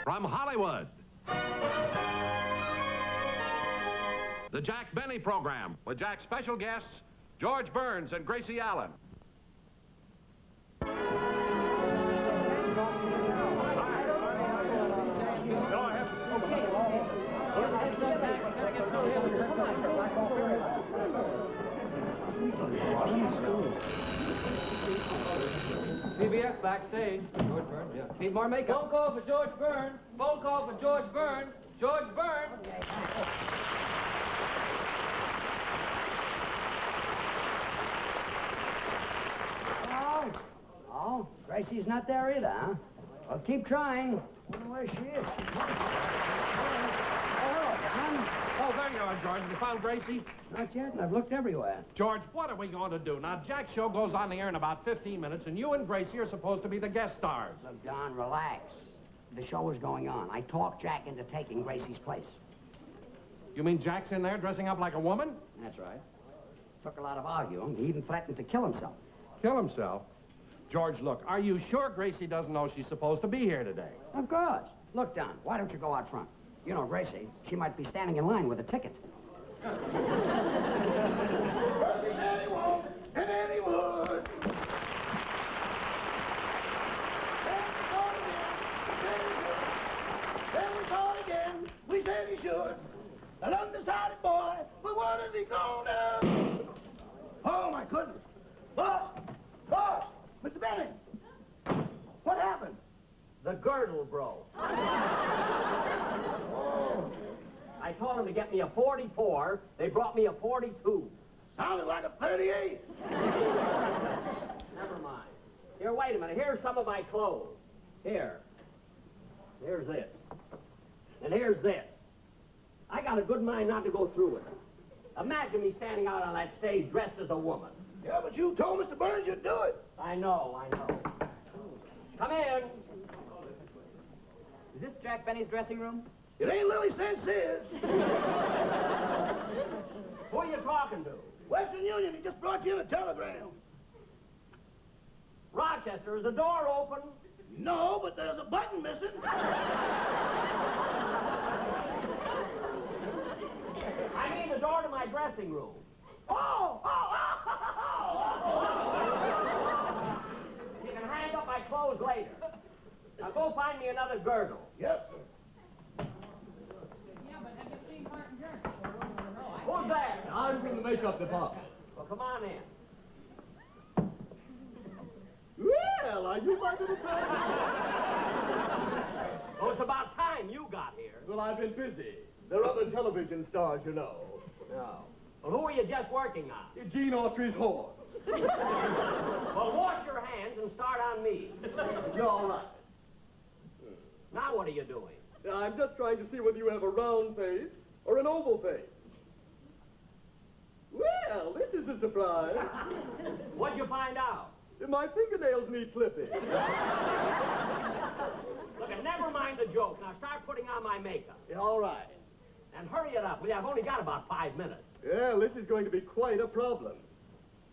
From Hollywood, the Jack Benny Program with Jack's special guests, George Burns and Gracie Allen. CBS backstage. George Burns, yeah. Need more makeup. Phone call for George Burns. Phone call for George Burns. George Burns. Oh, Gracie's not there either, huh? Well, keep trying. I wonder where she is. Oh, there you are, George. Have you found Gracie? Not yet, and I've looked everywhere. George, what are we going to do? Now, Jack's show goes on the air in about 15 minutes, and you and Gracie are supposed to be the guest stars. Look, Don, relax. The show is going on. I talked Jack into taking Gracie's place. You mean Jack's in there dressing up like a woman? That's right. Took a lot of arguing. He even threatened to kill himself. Kill himself? George, look, are you sure Gracie doesn't know she's supposed to be here today? Of course. Look, Don, why don't you go out front? You know Gracie. She might be standing in line with a ticket. We said he should. An undecided boy, but what is he gonna do? Oh, my goodness. Boss! Boss! Mr. Benny! What happened? The girdle broke. Oh. I told them to get me a 44. They brought me a 42. Sounded like a 38. Never mind. Here, wait a minute. Here's some of my clothes. Here. Here's this. And here's this. I got a good mind not to go through with it. Imagine me standing out on that stage dressed as a woman. Yeah, but you told Mr. Burns you'd do it. I know. Come in. Is this Jack Benny's dressing room? It ain't Lily Sanchez. Who are you talking to? Western Union, he just brought you in a telegram. Rochester, is the door open? No, but there's a button missing. I mean the door to my dressing room. Oh! You can hang up my clothes later. Now go find me another girdle. Yes, sir. Yeah, but have you seen Martin Jones? Who's there? I'm from the makeup department. Well, come on in. Well, are you my little friend? Oh, it's about time you got here. Well, I've been busy. There are other television stars, you know. No. Well, who are you just working on? Gene Autry's horse. Well, wash your hands and start on me. You're all right. Now what are you doing? I'm just trying to see whether you have a round face or an oval face. Well, this is a surprise. What'd you find out? My fingernails need clipping. Look, and never mind the joke. Now start putting on my makeup. Yeah, all right. And hurry it up. I've only got about 5 minutes. Well, this is going to be quite a problem.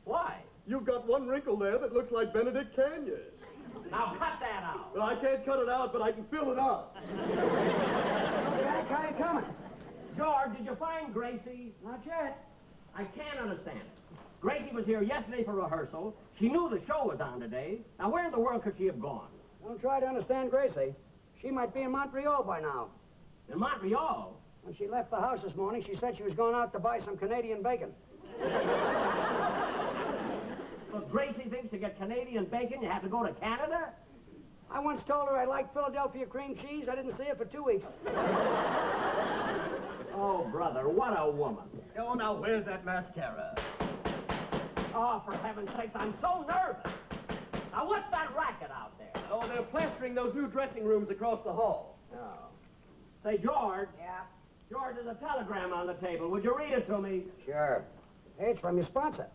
Why? You've got one wrinkle there that looks like Benedict Canyon's. Now cut that out. Well, I can't cut it out, but I can fill it up. Jack, how you coming? George, did you find Gracie? Not yet. I can't understand it. Gracie was here yesterday for rehearsal. She knew the show was on today. Now, where in the world could she have gone? Don't try to understand Gracie. She might be in Montreal by now. In Montreal? When she left the house this morning, she said she was going out to buy some Canadian bacon. Look, Gracie thinks to get Canadian bacon, you have to go to Canada? I once told her I liked Philadelphia cream cheese. I didn't see her for 2 weeks. Oh, brother, what a woman. Oh, now, where's that mascara? Oh, for heaven's sakes, I'm so nervous. Now, what's that racket out there? Oh, they're plastering those new dressing rooms across the hall. Oh. Say, George. Yeah? George, there's a telegram on the table. Would you read it to me? Sure. Hey, it's from your sponsor.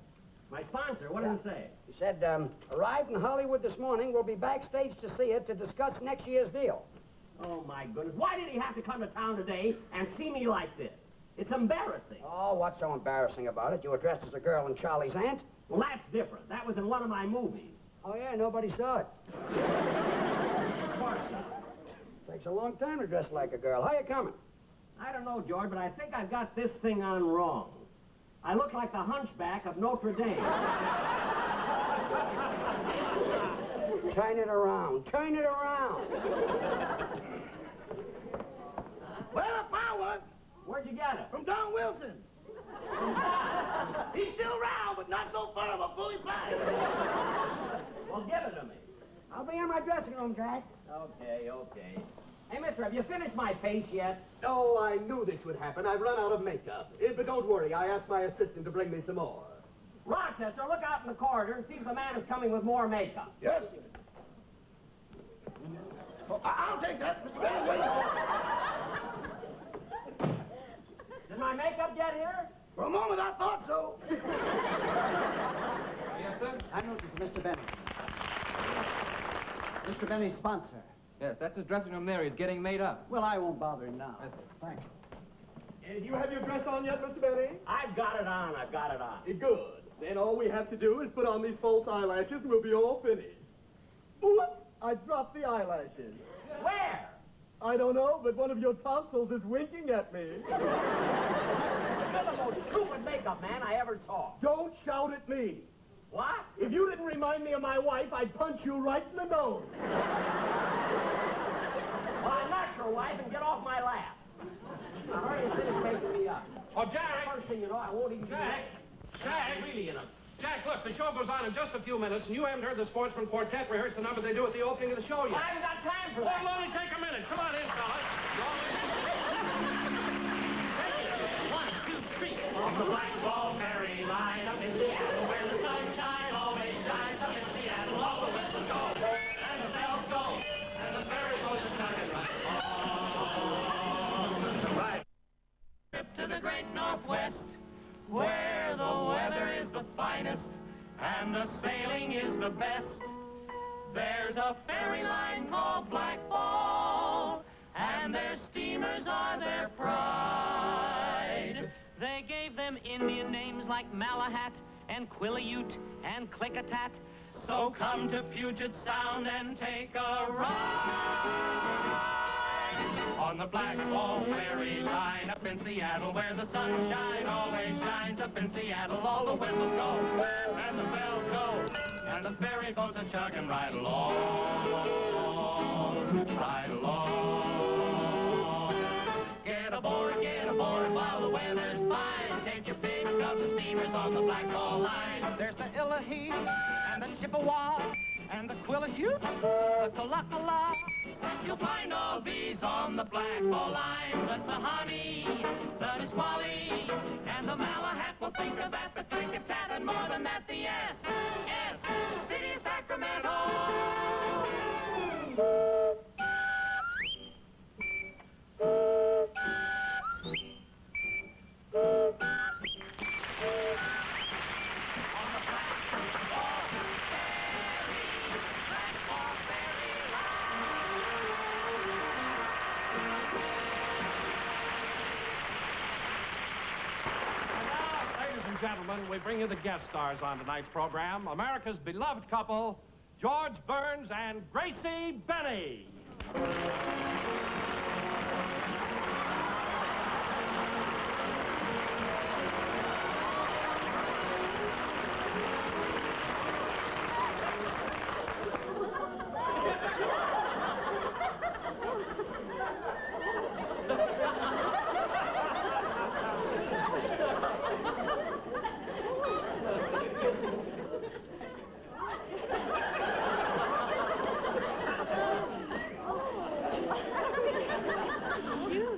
My sponsor? What did it say? He said, arrived in Hollywood this morning. We'll be backstage to see it to discuss next year's deal. Oh, my goodness. Why did he have to come to town today and see me like this? It's embarrassing. Oh, what's so embarrassing about it? You were dressed as a girl in Charlie's Aunt. Well, that's different. That was in one of my movies. Oh, yeah, nobody saw it. Of course not. Say, Takes a long time to dress like a girl. How you coming? I don't know, George, but I think I've got this thing on wrong. I look like the hunchback of Notre Dame. Turn it around. Turn it around. Well, I found one Where'd you get it? from Don Wilson. He's still round, but not so far of a fully flight. Well, give it to me. I'll be in my dressing room, Jack. Okay, okay. Hey, mister, have you finished my face yet? Oh, I knew this would happen. I've run out of makeup. But don't worry, I asked my assistant to bring me some more. Rochester, look out in the corridor and see if the man is coming with more makeup. Yes. Oh, I'll take that, Mr. Benny. Wait. Did my makeup get here? For a moment, I thought so. Yes, sir? I noticed Mr. Benny. Mr. Benny's sponsor. Yes, that's his dressing room there. He's getting made up. Well, I won't bother him now. Yes, sir. Thanks. Do you have your dress on yet, Mr. Benny? I've got it on, I've got it on. Good. Then all we have to do is put on these false eyelashes and we'll be all finished. Ooh, I dropped the eyelashes. Where? I don't know, but one of your tonsils is winking at me. You're the most stupid makeup man I ever saw. Don't shout at me. What? If you didn't remind me of my wife, I'd punch you right in the nose. Well, I'm not your wife, and get off my lap. Now, hurry and finish making me up. Oh, Jack! First thing you know, I won't even Jack! Jack! really in a... Jack, look, the show goes on in just a few minutes, and you haven't heard the Sportsman Quartet rehearse the number they do at the opening of the show yet. I haven't got time for Oh, that. it'll only take a minute. Come on in, fellas. One, two, three. On the Black Ball Ferry line up in Seattle, where the sunshine always shines up in Seattle, all the whistles go, and the bells go, and the ferry goes a chugging right on. Right. Trip to the great Northwest, where the weather is the finest, and the sailing is the best. There's a ferry line called Black Ball, and their steamers are their pride. They gave them Indian names like Malahat and Quileute and Klickitat. So come to Puget Sound and take a ride on the Black Ball Ferry line up in Seattle, where the sunshine always shines up in Seattle. All the whistles go and the bells go, and the ferry boats are chugging right along, right along. Get aboard while the weather's fine. Take your pick of the steamers on the Black Ball line. There's the Illahee and the Chippewa and the Quileute, the Kalakala. You'll find all these on the Black Ball line. But the honey, the Nisqually, and the Malahat will think of that, the Klickitat, and more than that, the S, City of Sacramento. Ladies and gentlemen, we bring you the guest stars on tonight's program, America's beloved couple, George Burns and Gracie Benny.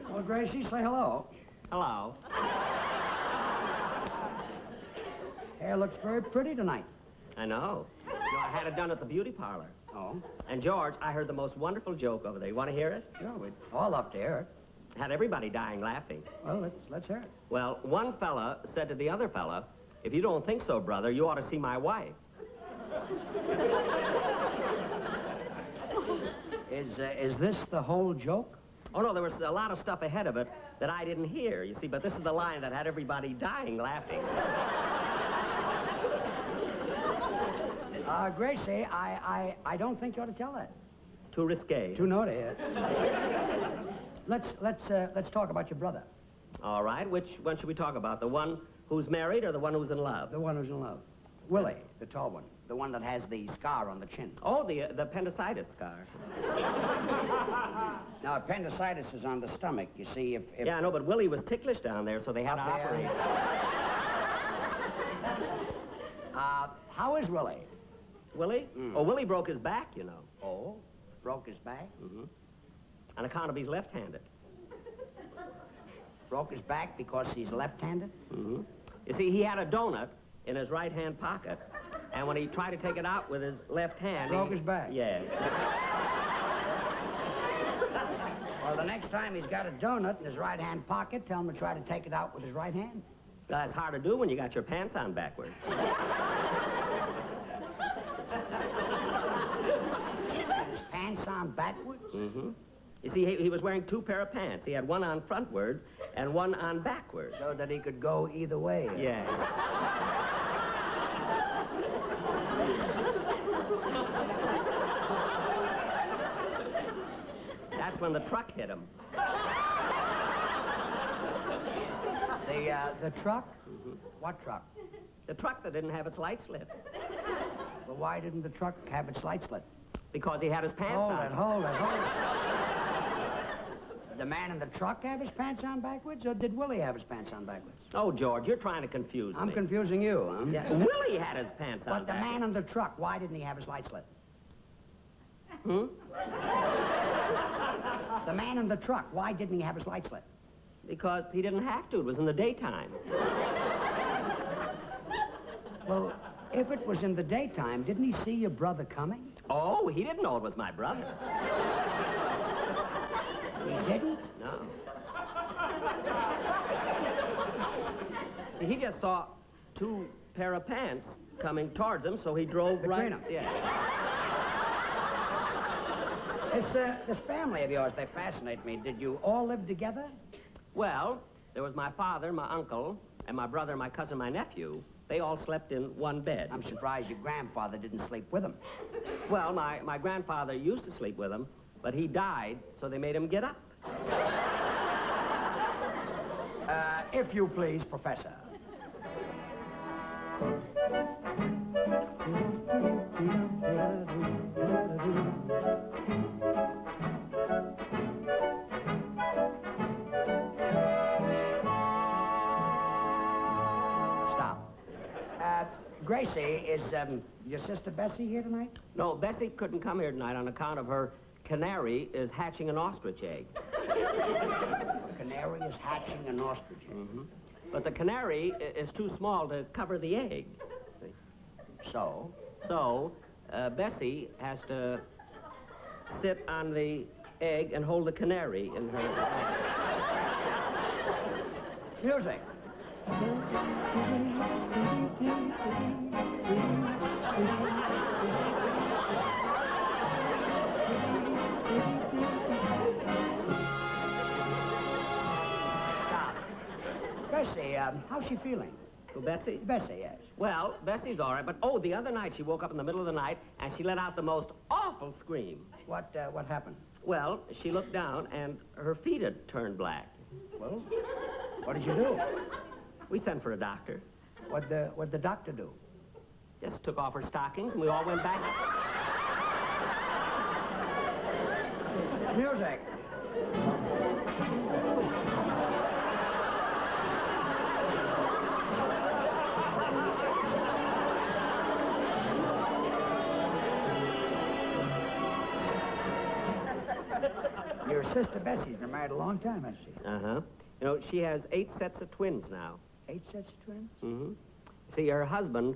Well, Gracie, say hello. Hello. Hair looks very pretty tonight. I know. You know, I had it done at the beauty parlor. Oh? And, George, I heard the most wonderful joke over there. You want to hear it? Sure, we'd all love to hear it. Had everybody dying laughing. Well, let's hear it. Well, one fella said to the other fella, if you don't think so, brother, you ought to see my wife. Is this the whole joke? Oh, no, there was a lot of stuff ahead of it that I didn't hear, you see, but this is the line that had everybody dying laughing. Gracie, I don't think you ought to tell that. Too risque. Too naughty. Let's talk about your brother. All right, which one should we talk about? The one who's married or the one who's in love? The one who's in love. Willie, the tall one. The one that has the scar on the chin. Oh, the appendicitis scar. Now, appendicitis is on the stomach. You see, if... Yeah, I know, but Willie was ticklish down there, so they had to operate. How is Willie? Willie? Oh, Willie broke his back, you know. Oh, broke his back? Mm-hmm. On account of he's left-handed. Broke his back because he's left-handed? Mm-hmm. You see, he had a donut in his right-hand pocket, and when he tried to take it out with his left hand... Broke his back? Yeah. Well, the next time he's got a donut in his right-hand pocket, tell him to try to take it out with his right hand. That's hard to do when you got your pants on backwards. His pants on backwards? Mm-hmm. You see, he was wearing two pair of pants. He had one on frontwards and one on backwards. So that he could go either way. Yeah. That's when the truck hit him. The truck? Mm-hmm. What truck? The truck that didn't have its light slit. Well, why didn't the truck have its light slit? Because he had his pants on. Hold it. The man in the truck have his pants on backwards, or did Willie have his pants on backwards? Oh, George, you're trying to confuse me. I'm confusing you, huh? Yeah, Willie had his pants on But the man in the truck, why didn't he have his light slit? Hmm? The man in the truck, why didn't he have his light slit? Because he didn't have to. It was in the daytime. Well, if it was in the daytime, didn't he see your brother coming? Oh, he didn't know it was my brother. He didn't? No. See, he just saw two pair of pants coming towards him, so he drove right... Between them? Yeah. This family of yours, they fascinate me. Did you all live together? Well, there was my father, my uncle, and my brother, my cousin, my nephew. They all slept in one bed. I'm surprised your grandfather didn't sleep with him. Well, my grandfather used to sleep with him, but he died, so they made him get up. If you please, Professor. Gracie, is your sister Bessie here tonight? No, Bessie couldn't come here tonight on account of her canary is hatching an ostrich egg. A canary is hatching an ostrich egg. Mm-hmm. But the canary is too small to cover the egg. So? So, Bessie has to sit on the egg and hold the canary in her hand. Music. Stop. Bessie, how's she feeling? Well, Bessie? Bessie, yes. Well, Bessie's all right, but, oh, the other night she woke up in the middle of the night and she let out the most awful scream. What happened? Well, she looked down and her feet had turned black. Well, what did you do? We sent for a doctor. What'd the doctor do? Just took off her stockings and we all went back. Music. Your sister Bessie's been married a long time, hasn't she? Uh-huh. You know, she has 8 sets of twins now. 8 sets of twins? Mm-hmm. See, her husband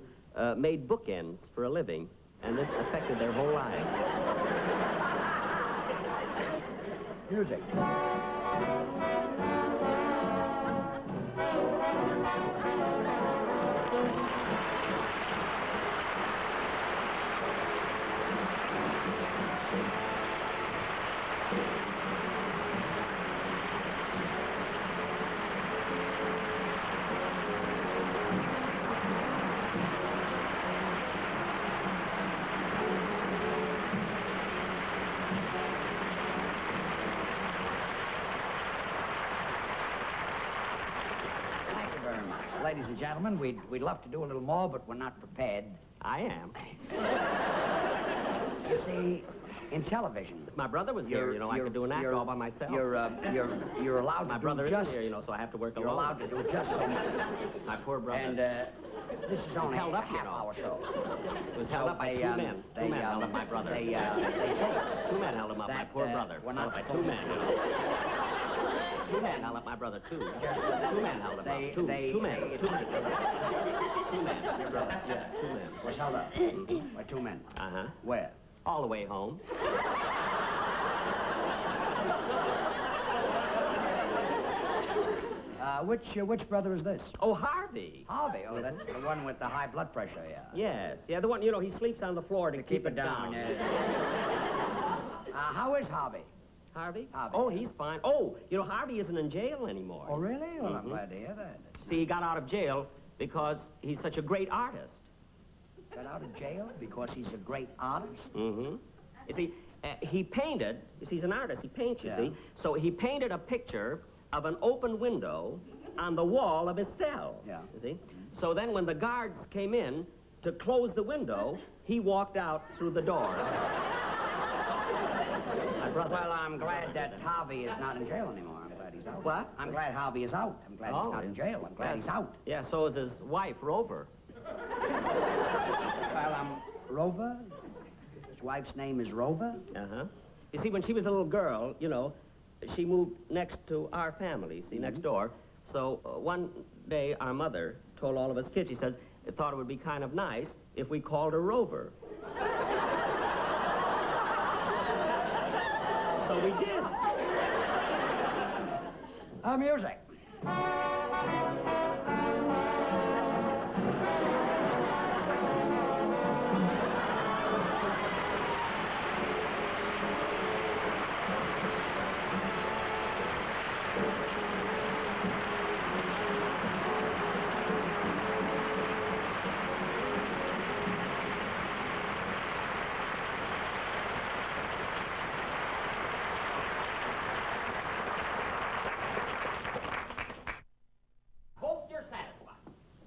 made bookends for a living, and this affected their whole lives. Music. ladies and gentlemen, we'd love to do a little more, but we're not prepared. I am. You see, in television... If my brother was here, you know, I could do an act all by myself. You're allowed My to brother do just... isn't here, you know, so I have to work You're alone. allowed to do just so much. My poor brother. And, this is only held up, a half-hour show. It was held up by two men. Two men held up my brother. They Two men held him up, my poor brother. We're not Held up by two men. Two men held up my brother, too. Two men held him up. Two men. Two men. Your brother? Yeah, two men. Was held up by two men. Uh-huh. Where? All the way home. Which brother is this? Oh, Harvey. Harvey. Oh, that's the one with the high blood pressure, yeah. Yes. Yeah, the one, you know, he sleeps on the floor to keep it down. How is Harvey? Harvey? Harvey. Oh, he's fine. Oh, you know, Harvey isn't in jail anymore. Oh, really? Well, I'm glad to hear that. See, he got out of jail because he's such a great artist. Got out of jail because he's a great artist? Mm-hmm. You see, he painted, you see, he's an artist, he paints, you see. So he painted a picture of an open window on the wall of his cell. Yeah. You see? So then when the guards came in to close the window, he walked out through the door. My brother. Well, I'm glad that Harvey is not in jail anymore. I'm glad he's out. What? I'm glad Harvey is out. I'm glad he's not in jail. I'm glad he's out. Yeah, so is his wife, Rover. Well, Rover? His wife's name is Rover? Uh-huh. You see, when she was a little girl, you know, she moved next to our family, see, next door. So one day, our mother told all of us kids, she said, thought it would be kind of nice if we called her Rover. So we did. Music.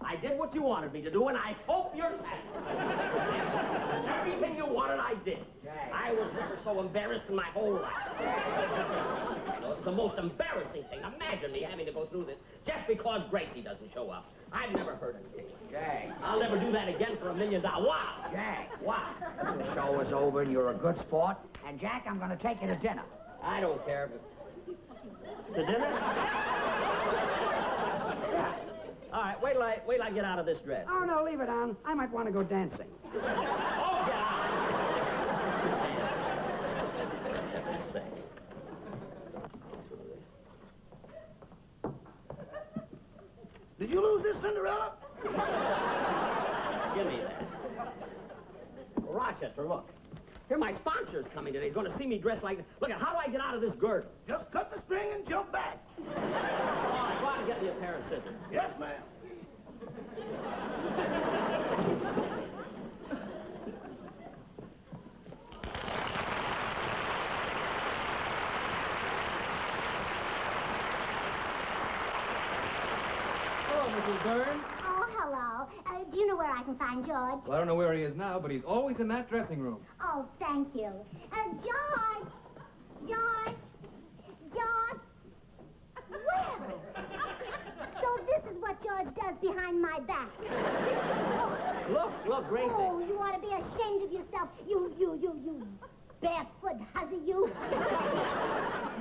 I did what you wanted me to do, and I hope you're satisfied. Everything you wanted, I did. I was never so embarrassed in my whole life. You know, it's the most embarrassing thing. Imagine me having to go through this just because Gracie doesn't show up. I've never heard anything like that. Jack. I'll never do that again for $1 million. Wow. Jack. Wow. The show is over, and you're a good sport. And, Jack, I'm going to take you to dinner. I don't care, but... To dinner? All right, wait till I get out of this dress. Oh, no, leave it on. I might want to go dancing. Oh, get out. Did you lose this Cinderella? Give me that. Rochester, look. Here, my sponsor's coming today. He's going to see me dressed like this. Look, how do I get out of this girdle? Just cut the string and jump back. All right, go out and get me a pair of scissors. Yes, ma'am. Hello, Mrs. Burns. Oh, hello. Do you know where I can find George? Well, I don't know where he is now, but he's always in that dressing room. Oh, thank you. George! George! George! Well, so this is what George does behind my back. Look, Gracie. Oh, you ought to be ashamed of yourself. You barefoot hussy, you.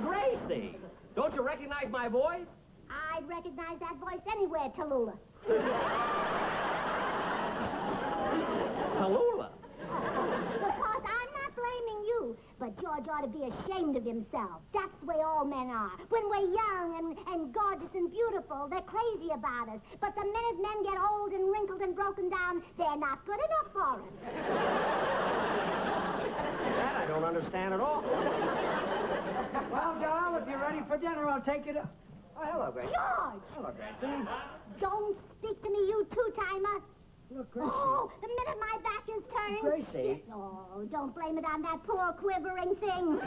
Gracie, don't you recognize my voice? I'd recognize that voice anywhere, Tallulah. Tallulah? Of course, I'm not blaming you, but George ought to be ashamed of himself. That's the way all men are. When we're young and gorgeous and beautiful, they're crazy about us. But the minute men get old and wrinkled and broken down, they're not good enough for us. That I don't understand at all. Well, doll, if you're ready for dinner, I'll take you to... Oh, hello, Gracie. George! Hello, Gracie. Don't speak to me, you two-timer. Look, Gracie. Oh, the minute my back is turned... Gracie. Oh, don't blame it on that poor quivering thing.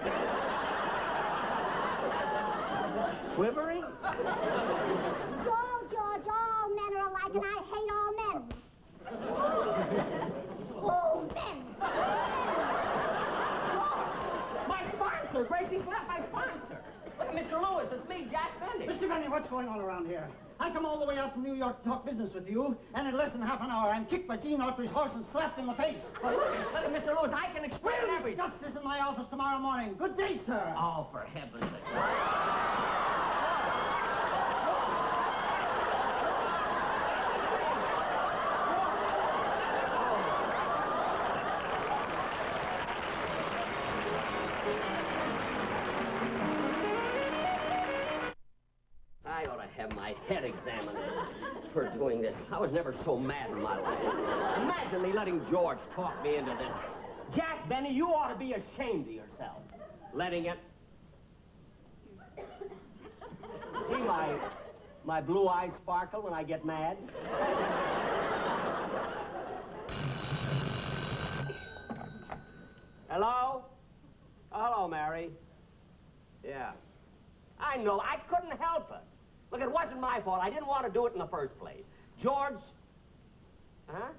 Quivering? George, all men are alike going on around here? I come all the way out from New York to talk business with you, and in less than half an hour, I'm kicked by Dean Autry's horse and slapped in the face. Well, look, Mr. Lewis, I can explain everything. We'll discuss this in my office tomorrow morning. Good day, sir. Oh, for heaven's sake. I ought to have my head examined for doing this. I was never so mad in my life. Imagine me letting George talk me into this. Jack, Benny, you ought to be ashamed of yourself. Letting it... See my blue eyes sparkle when I get mad? Hello? Hello, Mary. Yeah. I know. I couldn't help it. Look, it wasn't my fault. I didn't want to do it in the first place. George... Huh?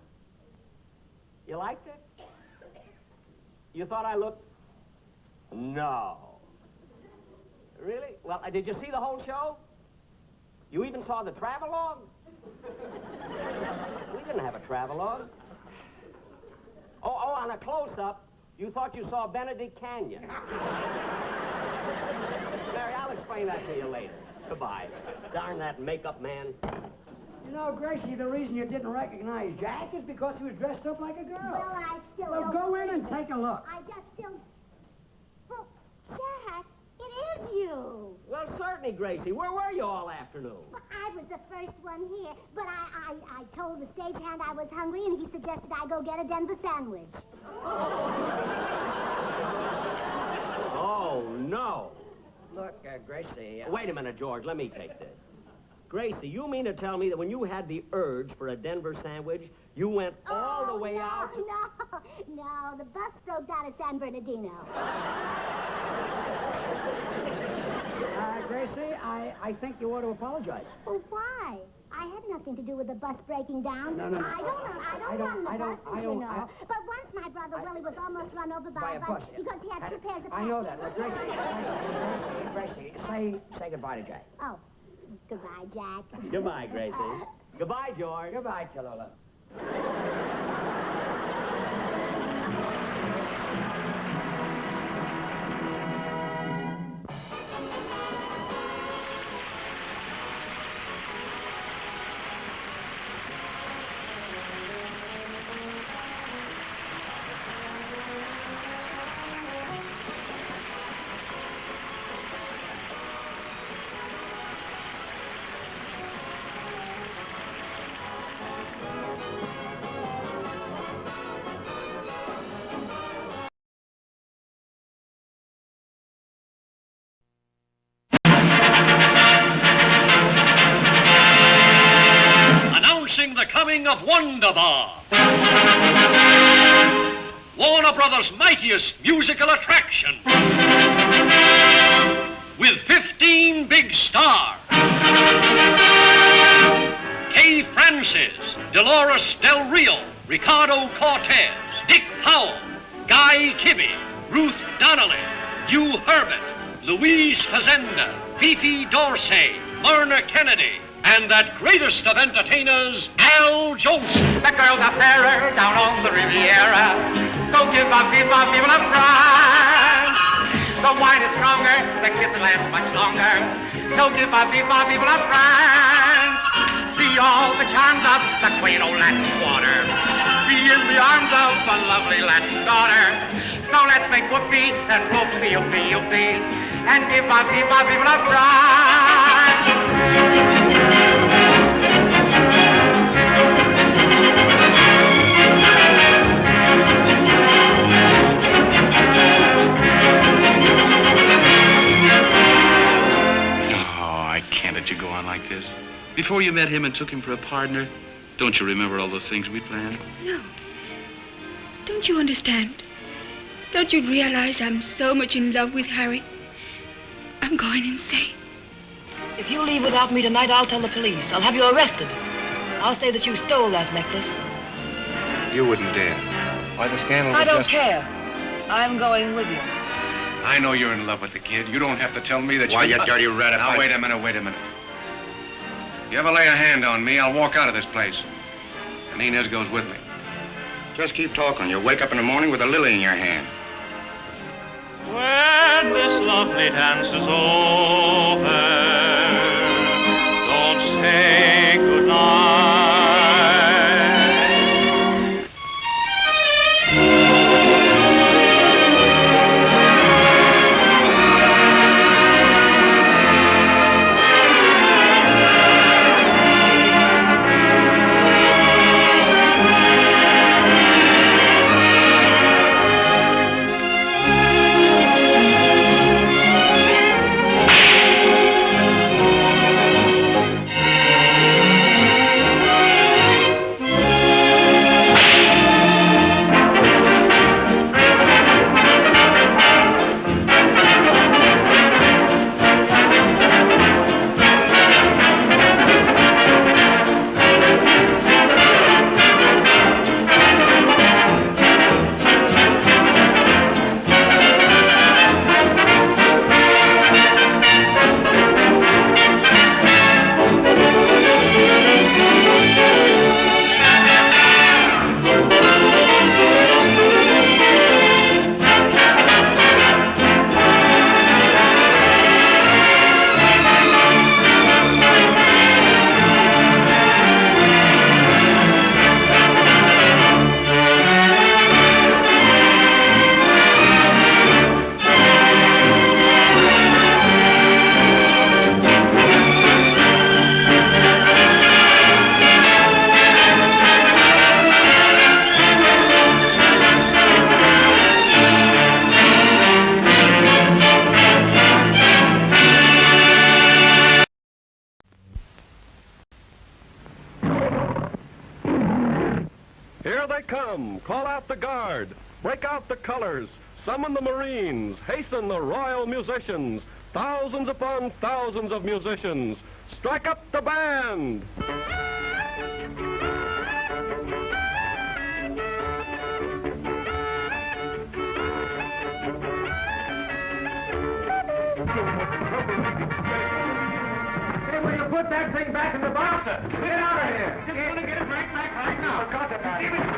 You liked it? You thought I looked... No. Really? Well, did you see the whole show? You even saw the travelogue? We didn't have a travelogue. Oh, on a close-up, you thought you saw Benedict Canyon. Mary, I'll explain that to you later. Goodbye. Darn that makeup man. You know, Gracie, the reason you didn't recognize Jack is because he was dressed up like a girl. Well, I still Well, don't go in believe and it. take a look. I just still... Well, Jack, it is you. Well, certainly, Gracie. Where were you all afternoon? Well, I was the first one here, but I told the stagehand I was hungry, and he suggested I go get a Denver sandwich. Oh, no. Look, Gracie... Wait a minute, George. Let me take this. Gracie, you mean to tell me that when you had the urge for a Denver sandwich, you went all the way out to... No, the bus broke down at San Bernardino. Gracie, I think you ought to apologize. Well, why? I had nothing to do with the bus breaking down. No. I don't run the buses, you know. But once my brother Willie was almost run over by a bus because he had two pairs of pants. I know that. But Gracie, say goodbye to Jack. Oh, goodbye, Jack. Goodbye, Gracie. Goodbye, George. Goodbye, Tallulah. The coming of Wonderbar, Warner Brothers' mightiest musical attraction, with 15 big stars: Kay Francis, Dolores Del Rio, Ricardo Cortez, Dick Powell, Guy Kibbe, Ruth Donnelly, Hugh Herbert, Louise Fazenda, Fifi Dorsey, Myrna Kennedy, and that greatest of entertainers, Al Jolson. The girls are fairer down on the Riviera, so give up, people of France. The wine is stronger, the kiss lasts much longer, so give up, people of France. See all the charms of the quaint old Latin Quarter, be in the arms of a lovely Latin daughter. So let's make whoopee and whoopee, and give up, people of France. You go on like this? Before you met him and took him for a partner, don't you remember all those things we planned? No. Don't you understand? Don't you realize I'm so much in love with Harry? I'm going insane. If you leave without me tonight, I'll tell the police. I'll have you arrested. I'll say that you stole that necklace. You wouldn't dare. Why, the scandal I don't care. I'm going with you. I know you're in love with the kid. You don't have to tell me that Why, you dirty rat. Now, wait a minute. You ever lay a hand on me, I'll walk out of this place. And Inez goes with me. Just keep talking. You'll wake up in the morning with a lily in your hand. When this lovely dance is over, don't say goodnight. Here they come. Call out the guard. Break out the colors. Summon the Marines. Hasten the royal musicians. Thousands upon thousands of musicians. Strike up the band. Hey, will you put that thing back in the box? Get out of here. Just want to get it right back now. Forgot about it.